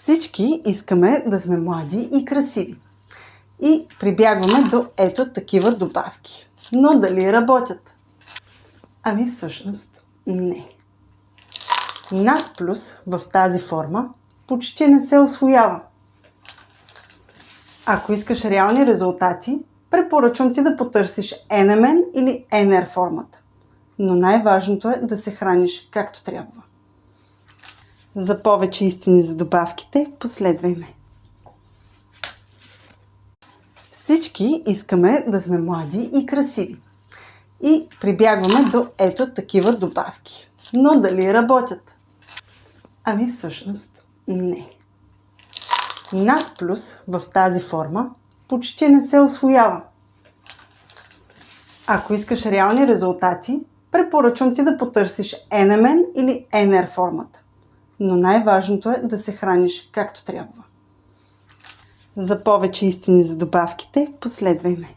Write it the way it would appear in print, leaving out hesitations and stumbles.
Всички искаме да сме млади и красиви. И прибягваме до ето такива добавки. Но дали работят? Ами всъщност не. Надплюс в тази форма почти не се усвоява. Ако искаш реални резултати, препоръчвам ти да потърсиш NMN или NR формата. Но най-важното е да се храниш както трябва. За повече истини за добавките, последвай ме. Всички искаме да сме млади и красиви. И прибягваме до ето такива добавки. Но дали работят? Ами всъщност не. Надплюс в тази форма почти не се усвоява. Ако искаш реални резултати, препоръчвам ти да потърсиш NMN или NR формата. Но най-важното е да се храниш както трябва. За повече истини за добавките, последвай ме.